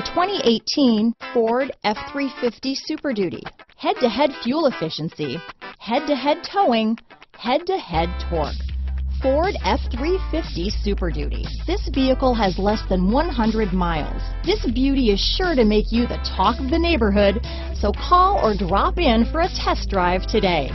2018 Ford F-350 Super Duty. Head-to-head fuel efficiency, head-to-head towing, head-to-head torque. Ford F-350 Super Duty. This vehicle has less than 100 miles. This beauty is sure to make you the talk of the neighborhood, so call or drop in for a test drive today.